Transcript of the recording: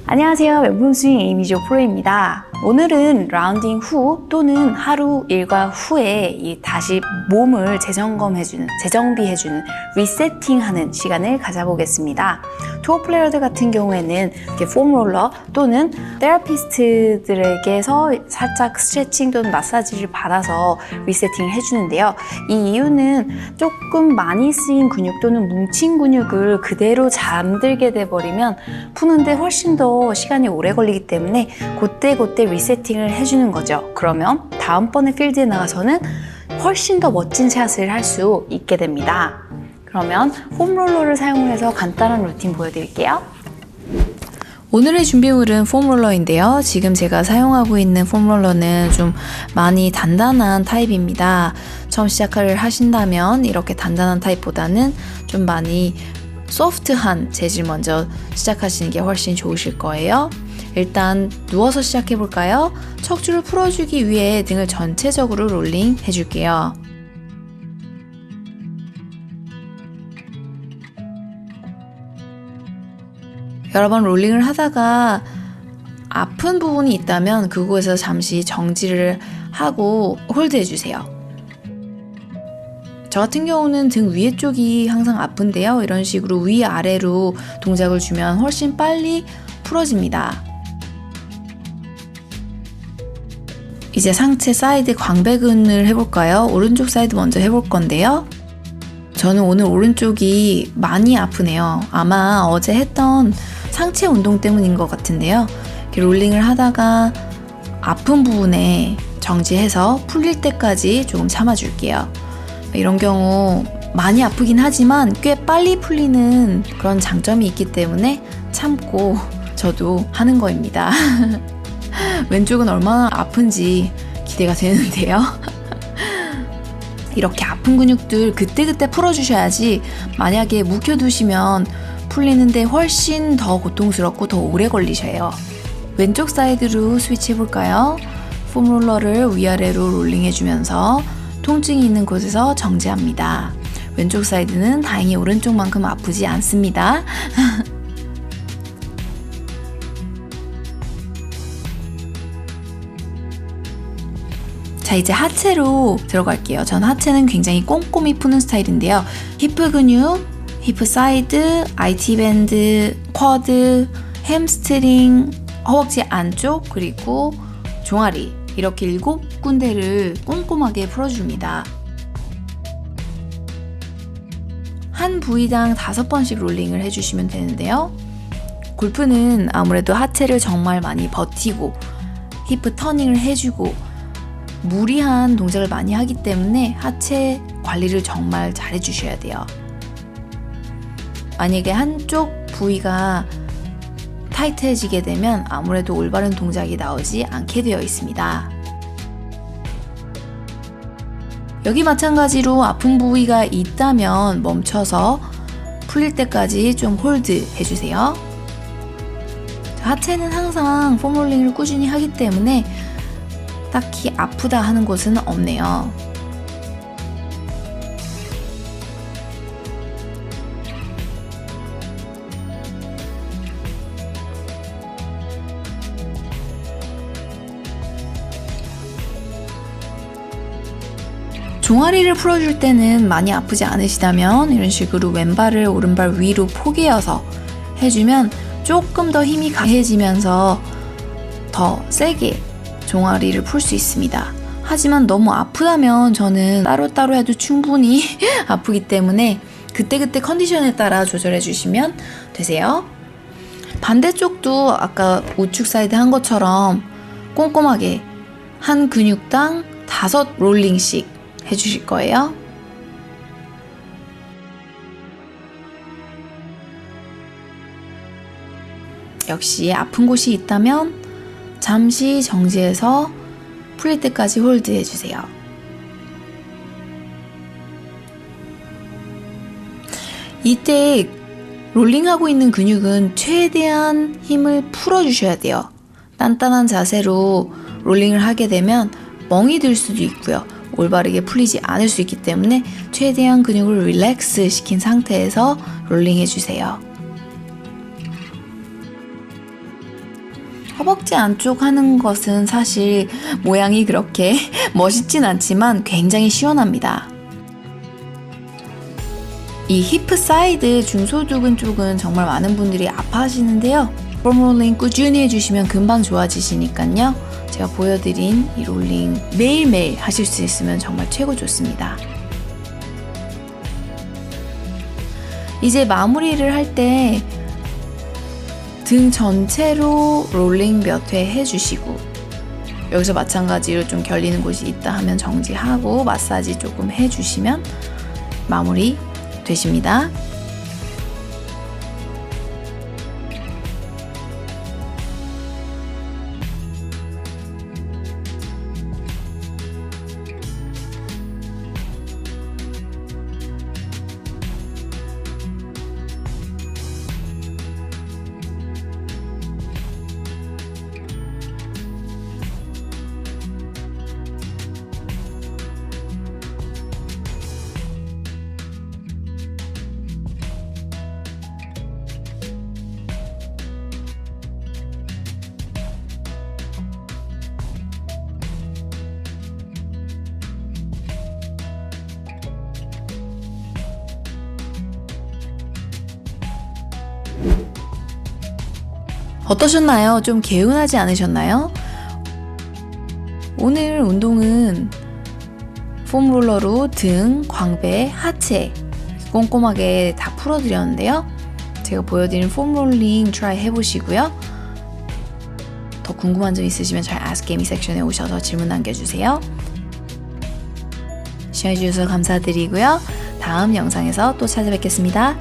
안녕하세요. 웹툰 스윙 이미조 프로입니다. 오늘은 라운딩 후 또는 하루 일과 후에 다시 몸을 재점검해주는, 재정비해주는, 리세팅하는 시간을 가져보겠습니다. 투어 플레이어들 같은 경우에는 이렇게 폼롤러 또는 테라피스트들에게서 살짝 스트레칭 또는 마사지를 받아서 리세팅을 해주는데요. 이 이유는 조금 많이 쓰인 근육 또는 뭉친 근육을 그대로 잠들게 돼버리면 푸는데 훨씬 더 시간이 오래 걸리기 때문에 그때 리세팅을 해주는 거죠. 그러면 다음번에 필드에 나가서는 훨씬 더 멋진 샷을 할 수 있게 됩니다. 그러면 폼롤러를 사용해서 간단한 루틴 보여드릴게요. 오늘의 준비물은 폼롤러인데요. 지금 제가 사용하고 있는 폼롤러는 좀 많이 단단한 타입입니다. 처음 시작을 하신다면 이렇게 단단한 타입보다는 좀 많이 소프트한 재질 먼저 시작하시는 게 훨씬 좋으실 거예요. 일단 누워서 시작해 볼까요? 척추를 풀어주기 위해 등을 전체적으로 롤링 해줄게요. 여러 번 롤링을 하다가 아픈 부분이 있다면 그곳에서 잠시 정지를 하고 홀드 해주세요. 저 같은 경우는 등 위에 쪽이 항상 아픈데요. 이런 식으로 위아래로 동작을 주면 훨씬 빨리 풀어집니다. 이제 상체 사이드 광배근을 해볼까요? 오른쪽 사이드 먼저 해볼 건데요. 저는 오늘 오른쪽이 많이 아프네요. 아마 어제 했던 상체 운동 때문인 것 같은데요. 이렇게 롤링을 하다가 아픈 부분에 정지해서 풀릴 때까지 조금 참아줄게요. 이런 경우 많이 아프긴 하지만 꽤 빨리 풀리는 그런 장점이 있기 때문에 참고 저도 하는 거입니다. 왼쪽은 얼마나 아픈지 기대가 되는데요. 이렇게 아픈 근육들 그때그때 풀어주셔야지 만약에 묵혀두시면 풀리는데 훨씬 더 고통스럽고 더 오래 걸리셔요. 왼쪽 사이드로 스위치 해볼까요? 폼롤러를 위아래로 롤링해주면서 통증이 있는 곳에서 정지합니다. 왼쪽 사이드는 다행히 오른쪽만큼 아프지 않습니다. 자, 이제 하체로 들어갈게요. 전 하체는 굉장히 꼼꼼히 푸는 스타일인데요. 히프 근육, 히프 사이드, IT 밴드, 쿼드, 햄스트링, 허벅지 안쪽, 그리고 종아리 이렇게 7군데를 꼼꼼하게 풀어줍니다. 한 부위당 5번씩 롤링을 해주시면 되는데요. 골프는 아무래도 하체를 정말 많이 버티고 히프 터닝을 해주고 무리한 동작을 많이 하기 때문에 하체 관리를 정말 잘 해주셔야 돼요. 만약에 한쪽 부위가 타이트해지게 되면 아무래도 올바른 동작이 나오지 않게 되어 있습니다. 여기 마찬가지로 아픈 부위가 있다면 멈춰서 풀릴 때까지 좀 홀드 해주세요. 하체는 항상 폼롤링을 꾸준히 하기 때문에 딱히 아프다 하는 곳은 없네요. 종아리를 풀어줄 때는 많이 아프지 않으시다면 이런 식으로 왼발을 오른발 위로 포개어서 해주면 조금 더 힘이 강해지면서 더 세게 종아리를 풀 수 있습니다. 하지만 너무 아프다면 저는 따로따로 해도 충분히 아프기 때문에 그때그때 컨디션에 따라 조절해 주시면 되세요. 반대쪽도 아까 우측 사이드 한 것처럼 꼼꼼하게 한 근육당 5 롤링씩 해주실 거예요. 역시 아픈 곳이 있다면 잠시 정지해서 풀릴 때까지 홀드 해주세요. 이때 롤링하고 있는 근육은 최대한 힘을 풀어주셔야 돼요. 단단한 자세로 롤링을 하게 되면 멍이 들 수도 있고요. 올바르게 풀리지 않을 수 있기 때문에 최대한 근육을 릴렉스 시킨 상태에서 롤링 해주세요. 허벅지 안쪽 하는 것은 사실 모양이 그렇게 멋있진 않지만 굉장히 시원합니다. 이 히프 사이드 중소두근 쪽은 정말 많은 분들이 아파하시는데요. 폼 롤링 꾸준히 해주시면 금방 좋아지시니까요. 제가 보여드린 이 롤링 매일매일 하실 수 있으면 정말 최고 좋습니다. 이제 마무리를 할 때 등 전체로 롤링 몇 회 해주시고, 여기서 마찬가지로 좀 결리는 곳이 있다 하면 정지하고 마사지 조금 해주시면 마무리 되십니다. 어떠셨나요? 좀 개운하지 않으셨나요? 오늘 운동은 폼롤러로 등, 광배, 하체 꼼꼼하게 다 풀어드렸는데요. 제가 보여드린 폼롤링 트라이 해보시고요. 더 궁금한 점 있으시면 저희 Ask Amy 섹션에 오셔서 질문 남겨주세요. 시청해주셔서 감사드리고요. 다음 영상에서 또 찾아뵙겠습니다.